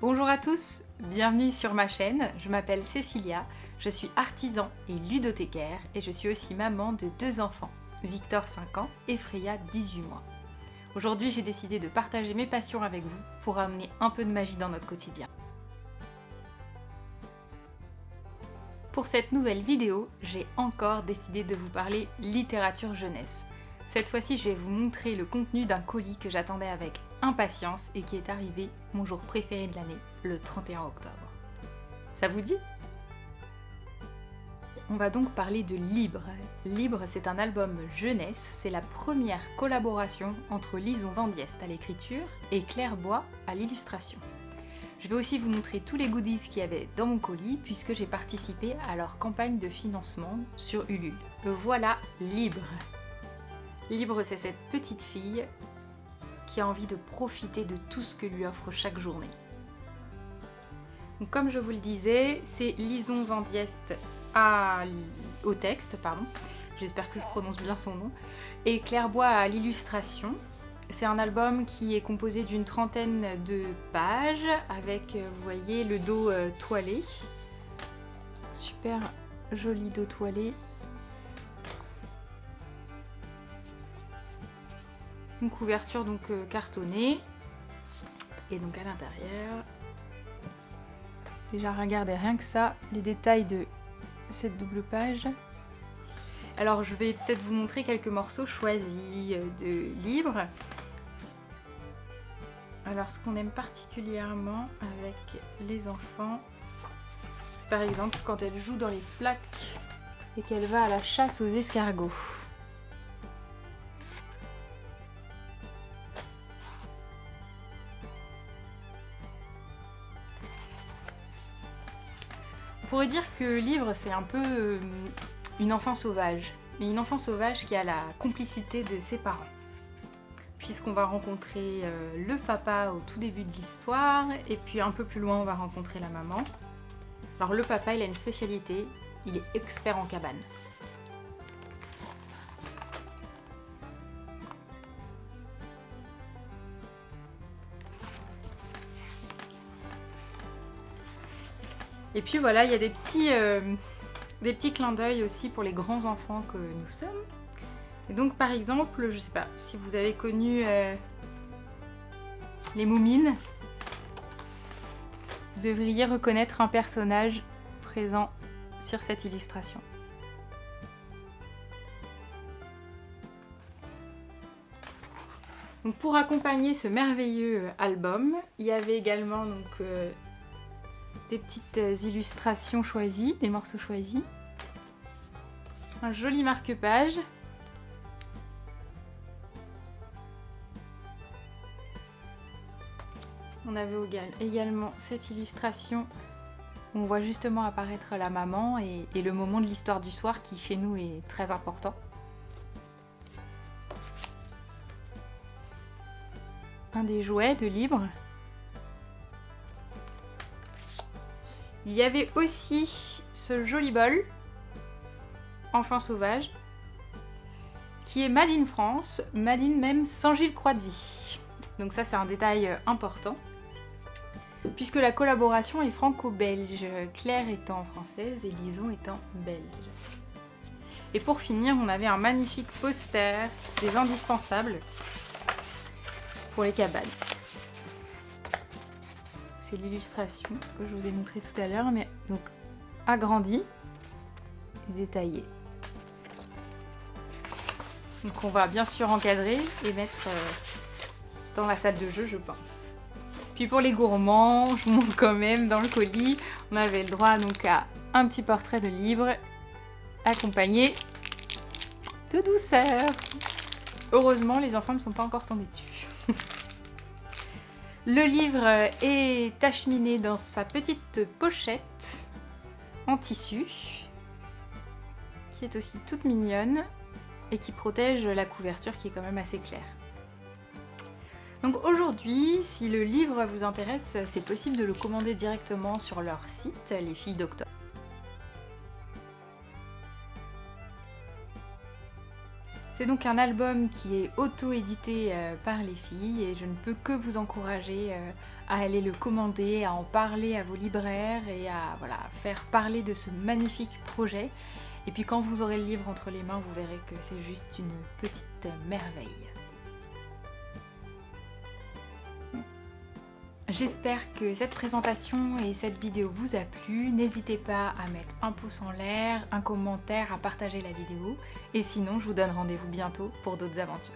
Bonjour à tous, bienvenue sur ma chaîne, je m'appelle Cécilia, je suis artisan et ludothécaire et je suis aussi maman de 2 enfants, Victor 5 ans et Freya 18 mois. Aujourd'hui j'ai décidé de partager mes passions avec vous pour amener un peu de magie dans notre quotidien. Pour cette nouvelle vidéo, j'ai encore décidé de vous parler littérature jeunesse. Cette fois-ci, je vais vous montrer le contenu d'un colis que j'attendais avec impatience et qui est arrivé mon jour préféré de l'année, le 31 octobre. Ça vous dit ? On va donc parler de Libre. Libre, c'est un album jeunesse, c'est la première collaboration entre Lison Vendieste à l'écriture et Claire Bois à l'illustration. Je vais aussi vous montrer tous les goodies qu'il y avait dans mon colis puisque j'ai participé à leur campagne de financement sur Ulule. Voilà Libre. Libre, c'est cette petite fille qui a envie de profiter de tout ce que lui offre chaque journée. Donc, comme je vous le disais, c'est Lison Vendieste au texte, j'espère que je prononce bien son nom, et Claire Bois à l'illustration. C'est un album qui est composé d'une trentaine de pages avec, vous voyez, le dos toilé. Super joli dos toilé. Une couverture donc cartonnée. Et donc à l'intérieur, déjà regardez rien que ça, les détails de cette double page. Alors je vais peut-être vous montrer quelques morceaux choisis de Libre. Alors ce qu'on aime particulièrement avec les enfants, c'est par exemple quand elle joue dans les flaques et qu'elle va à la chasse aux escargots. On pourrait dire que Libre c'est un peu une enfant sauvage, mais une enfant sauvage qui a la complicité de ses parents. Puisqu'on va rencontrer le papa au tout début de l'histoire, et puis un peu plus loin on va rencontrer la maman. Alors le papa il a une spécialité, il est expert en cabane. Et puis voilà, il y a des petits clins d'œil aussi pour les grands enfants que nous sommes. Et donc par exemple, je sais pas si vous avez connu les Moumines, vous devriez reconnaître un personnage présent sur cette illustration. Donc pour accompagner ce merveilleux album, il y avait également donc, des petites illustrations choisies, des morceaux choisis, un joli marque-page. On avait également cette illustration où on voit justement apparaître la maman et le moment de l'histoire du soir qui chez nous est très important. Un des jouets de Libre. Il y avait aussi ce joli bol, Enfant sauvage, qui est Made in France, Made in même Saint-Gilles-Croix-de-Vie. Donc ça c'est un détail important. Puisque la collaboration est franco-belge, Claire étant française et Lison étant belge. Et pour finir, on avait un magnifique poster des indispensables pour les cabanes. C'est l'illustration que je vous ai montrée tout à l'heure, mais donc agrandie et détaillée. Donc on va bien sûr encadrer et mettre dans la salle de jeu, je pense. Puis pour les gourmands, je vous montre quand même dans le colis, on avait le droit donc à un petit portrait de Libre accompagné de douceur. Heureusement, les enfants ne sont pas encore tombés dessus. Le livre est acheminé dans sa petite pochette en tissu, qui est aussi toute mignonne et qui protège la couverture qui est quand même assez claire. Donc aujourd'hui, si le livre vous intéresse, c'est possible de le commander directement sur leur site, Les Filles d'Octobre. C'est donc un album qui est auto-édité par les filles et je ne peux que vous encourager à aller le commander, à en parler à vos libraires et à voilà, faire parler de ce magnifique projet. Et puis quand vous aurez le livre entre les mains, vous verrez que c'est juste une petite merveille. J'espère que cette présentation et cette vidéo vous a plu. N'hésitez pas à mettre un pouce en l'air, un commentaire, à partager la vidéo. Et sinon, je vous donne rendez-vous bientôt pour d'autres aventures.